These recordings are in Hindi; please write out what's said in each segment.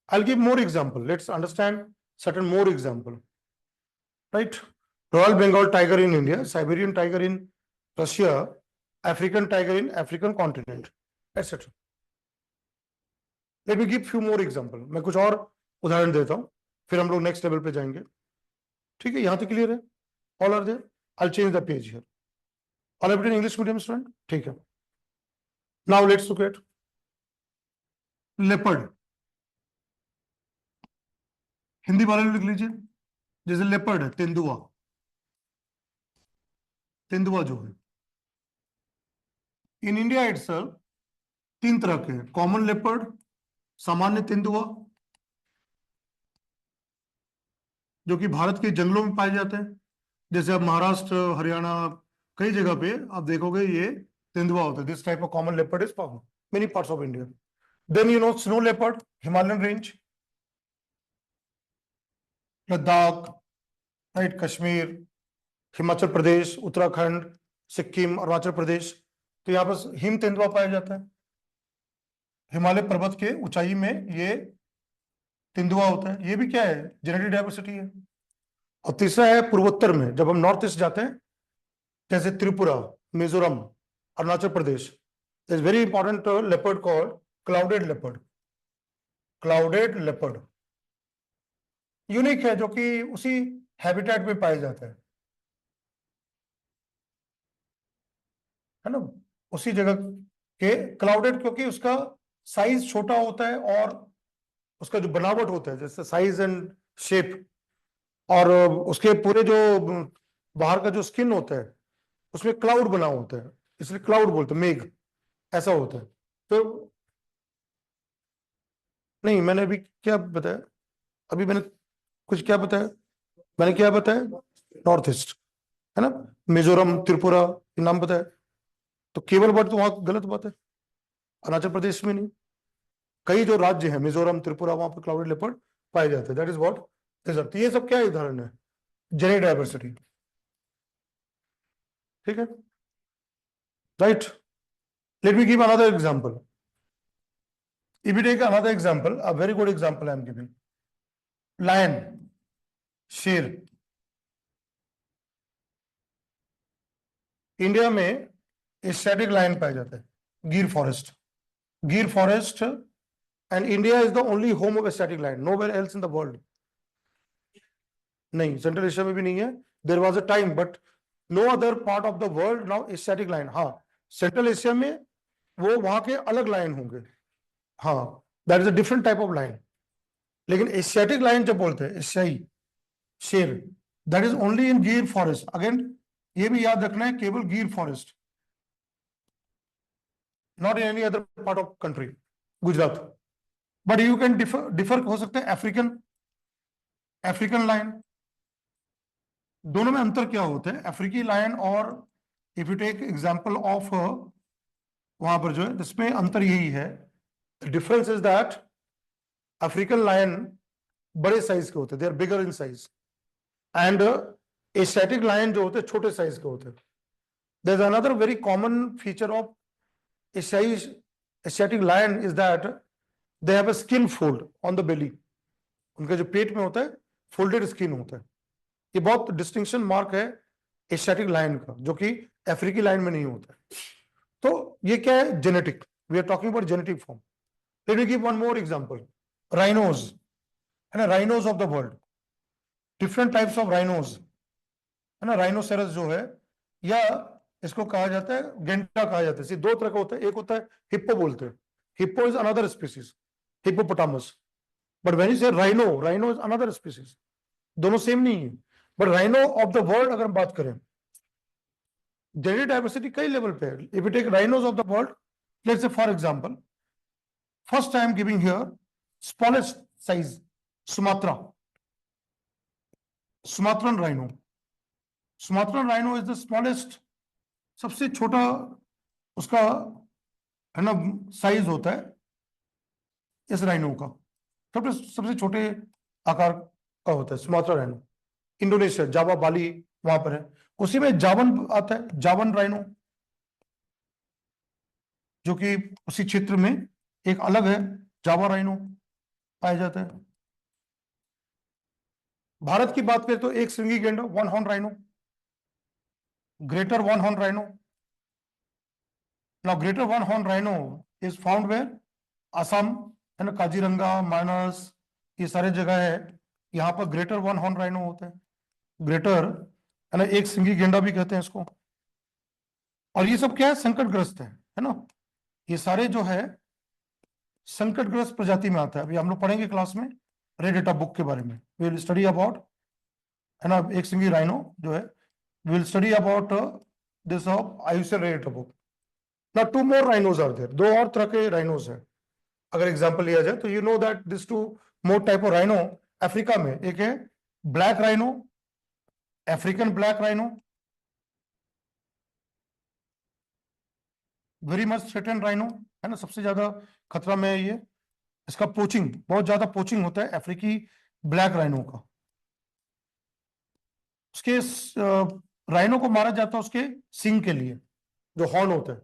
I'll give more example. Let's understand certain more example. Right? Royal Bengal tiger in India, Siberian tiger in Russia, African tiger in African continent, etc. Let me give few more example. मैं कुछ और उदाहरण देता हूं, फिर हम लोग नेक्स्ट लेवल पे जाएंगे. ठीक है, यहां तक क्लियर है? All are there. I'll change the page here. All are in English medium student? ठीक है. Now let's look at leopard. Hindi वाले लिख लीजिए. जैसे लेपर्ड है, तेंदुआ. तेंदुआ जो है इन इंडिया इटसेल्फ तीन तरह के. कॉमन लेपर्ड, सामान्य तेंदुआ, जो कि भारत के जंगलों में पाए जाते हैं. जैसे अब महाराष्ट्र, हरियाणा, कई जगह पे आप देखोगे ये तेंदुआ होता है. This type of common leopard is found many parts of India. Then you know snow leopard, Himalayan range, Ladakh, right, Kashmir, Himachal Pradesh, Uttarakhand, Sikkim, Arunachal Pradesh. तो यहाँ पर हिम तेंदुआ पाया जाता है. हिमालय पर्वत के ऊंचाई में ये तेंदुआ होता है. ये भी क्या है? जेनेटिक डाइवर्सिटी है. और तीसरा है पूर्वोत्तर में, जब हम नॉर्थ ईस्ट जाते हैं, जैसे Tripura, Mizoram, Arunachal Pradesh, is very important leopard called clouded leopard. Clouded leopard unique है, जो कि उसी हैबिटेट में पाया जाता है ना, उसी जगह के. क्लाउडेड क्योंकि उसका साइज छोटा होता है और उसका जो बनावट होता है, जैसे साइज एंड शेप, और उसके पूरे जो बाहर का जो स्किन होता है उसमें क्लाउड बना होता है, इसलिए क्लाउड बोलते हैं, मेघ ऐसा होता है. तो नहीं, मैंने अभी क्या बताया? अभी मैंने कुछ क्या बताया? मैंने क्या बताया? नॉर्थ ईस्ट है ना, मिजोरम, त्रिपुरा, ये नाम बताया. तो केवल वर्ड तो वहां गलत बात है. अरुणाचल प्रदेश में नहीं, कई जो राज्य हैं, मिजोरम, त्रिपुरा, वहां पर क्लाउडेड लेपर्ड पाए जाते हैं. That is what result. ये सब क्या उदाहरण है? Genetic diversity. ठीक है, right. Late me give another example. If you take another example, a very good example I am giving. Lion, शेर. इंडिया में एशियाटिक लायन पाया जाता है, Gir forest. Gir forest, and India is the only home of Asiatic lion, nowhere else in the world. नहीं, सेंट्रल एशिया में भी नहीं है. There was a time, but no other part of the world now Asiatic lion. हाँ, सेंट्रल एशिया में वो वहां के अलग लायन होंगे. हाँ, that is a different type of lion. लेकिन एशियाटिक लायन जब बोलते हैं, एशियाई शेर, दैट इज ओनली इन गिर फॉरेस्ट. अगेन ये भी याद रखना है, केवल गिर forest, not in any other part of country, Gujarat. But you can differ हो सकते हैं. अफ्रीकन लायन, दोनों में अंतर क्या होता है? अफ्रीकी लायन और if you take example of वहां पर जो है, इसमें अंतर यही है. Difference is that African lion बड़े साइज के होते हैं, they are bigger in size, and Asiatic lion जो होते हैं छोटे साइज के होते हैं. There is another very common feature of Asiatic lion is that they have a skin fold on the belly. उनका जो पेट में होता है फोल्डेड स्किन होता है. ये बहुत डिस्टिंक्शन मार्क है एशियाटिक लायन का, जो कि अफ्रीकी लायन में नहीं होता है. तो ये क्या है? Genetic. We are talking about genetic form. Let me give one more example. Rhinos है ना, rhinos of the world, different types of rhinos है ना. राइनोसेरस जो है, या इसको कहा जाता है गेंटा कहा जाता है. दो तरह का होता है. एक होता है हिप्पो बोलते हैं, hippo is another species, hippopotamus. But when you say rhino, rhino is another species. दोनों सेम नहीं है. But rhino of the world अगर हम बात करें, जेनेटिक डाइवर्सिटी कई लेवल पे है. If you take rhinos of the world, let's say for example, first I am giving here smallest size, Sumatra, Sumatran rhino. Sumatran rhino is the smallest, सबसे छोटा उसका है ना साइज होता है इस राइनो का. सबसे छोटे आकार का होता है सुमात्रा राइनो. इंडोनेशिया, जावा, बाली, वहां पर है. उसी में जावन आता है, जावन राइनो, जो कि उसी क्षेत्र में एक अलग है, जावा राइनो. पाए जाते हैं। भारत की बात करें तो एक श्रृंगी गैंडा, one horn rhino, greater one horn rhino. Now greater one horn rhino is found where, Assam है ना, काजीरंगा, मानस, ये सारे जगह है, यहाँ पर ग्रेटर वन हॉर्न राइनो होता है। ग्रेटर है ना, एक सिंगी गेंडा भी कहते हैं इसको। और ये सब क्या है, संकटग्रस्त है ना, ये सारे जो है संकटग्रस्त प्रजाति में आता है। अभी हम लोग पढ़ेंगे क्लास में रेड डेटा बुक के बारे में, वी विल स्टडी अबाउट, है ना, एक सिंगी राइनो जो है, we will study about this of आयुष्य रेड डेटा बुक। ना two more rhinos are there, दो और तरह के राइनोज हैं। अगर एग्जांपल लिया जाए तो you know that this two more type of rhino Africa में, एक है black rhino, African black rhino, very much threatened rhino, है ना, सबसे ज्यादा खतरा में है ये। इसका पोचिंग, बहुत ज्यादा पोचिंग होता है अफ्रीकी ब्लैक राइनो का। उसके राइनो को मारा जाता है उसके सिंग के लिए, जो हॉर्न होते हैं।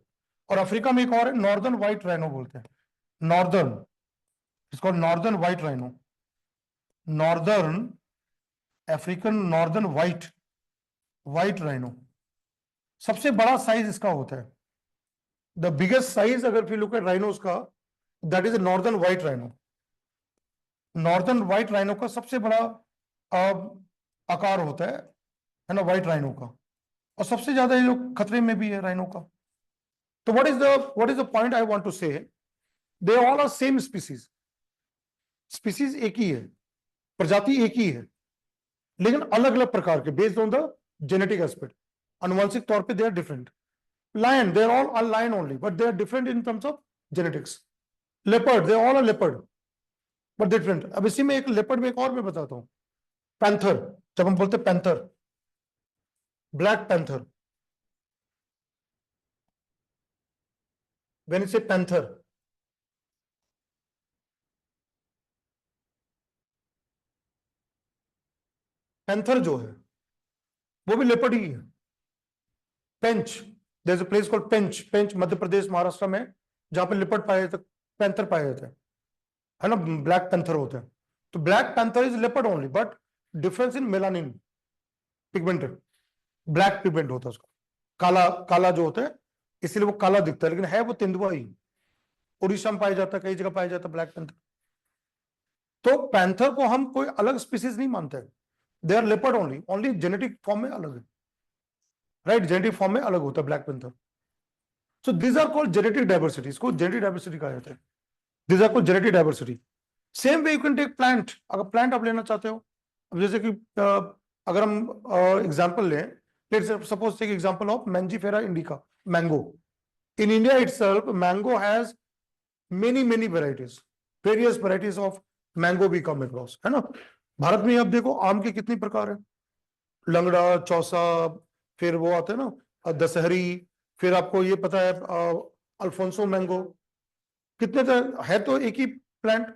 और अफ्रीका में एक और है, नॉर्दर्न व्हाइट राइनो बोलते हैं, नॉर्दर्न, इसको northern white rhino, northern African northern white rhino, सबसे बड़ा साइज इसका होता है। द बिगेस्ट साइज अगर फिर लुक एट राइनोस का, that is northern white rhino. Northern white rhino का सबसे बड़ा आकार होता है ना, व्हाइट राइनो का, और सबसे ज्यादा ये लोग खतरे में भी है राइनो का। तो what is the point I want to say, they all are same species, species एक ही है, प्रजाति एक ही है, लेकिन अलग अलग प्रकार के, based on the genetic aspect, आनुवंशिक तौर पे they are different. lion, they are all lion only, but they are different in terms of genetics. Leopard, they all are leopard, but different. अब इसी में एक leopard में एक और मैं बताता हूँ, पैंथर, जब हम बोलते हैं panther, black panther, when you say panther, panther जो है वो भी लेपर्ड ही है। Pench, there is a place called Pench, Pench Madhya Pradesh Maharashtra में, जहां पर लेपर्ड पाए जाते, पैंथर पाए जाते हैं, है ना, ब्लैक पैंथर होते हैं। तो black panther is leopard only, but difference in melanin pigmented, black pigment होता है उसका, काला काला जो होता है, इसलिए वो काला दिखता है, लेकिन है वो तेंदुआ ही। उड़ीसा में पाया जाता है, कई जगह पाया जाता है ब्लैक पैंथर। तो पैंथर को हम कोई अलग स्पीसीज नहीं मानते, they are leopard only, only genetic form में अलग है, राइट, जेनेटिक फॉर्म में अलग होता है black panther. So this are called genetic diversity, इसको जेनेटिक डाइवर्सिटी कहा जाता है, this are called genetic diversity. Same way you can take plant, अगर प्लांट आप लेना चाहते हो, अब जैसे कि अगर हम एग्जांपल लें, let's suppose take example of Mangifera indica, mango. In India itself mango has many varieties, various varieties of mango we come across, है ना। भारत में अब देखो आम के कितने प्रकार है, लंगड़ा, चौसा, फिर वो आते हैं ना दशहरी, फिर आपको ये पता है अल्फोंसो मैंगो, कितने है, तो एक ही प्लांट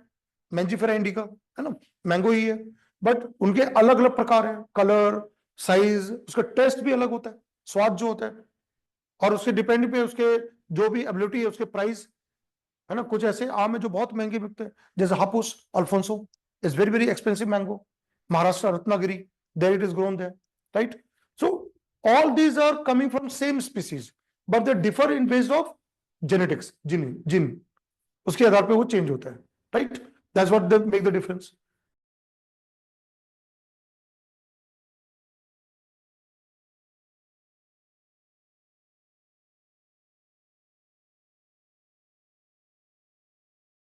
मैंजीफेरा इंडिका, है ना, मैंगो ही है, बट उनके अलग अलग प्रकार है, कलर, साइज, उसका टेस्ट भी अलग होता है, स्वाद जो होता है, और उसके डिपेंड पे उसके जो भी एबिलिटी है, उसके प्राइस, है ना। कुछ ऐसे आम है जो बहुत महंगे बिकते हैं, जैसे Hapus Alphonso is very expensive mango, Maharashtra Ratnagiri, there it is grown there, right. So all these are coming from same species, but they differ in based of genetics, gene, उसके आधार पे वो चेंज होता है, right, that's what they make the difference.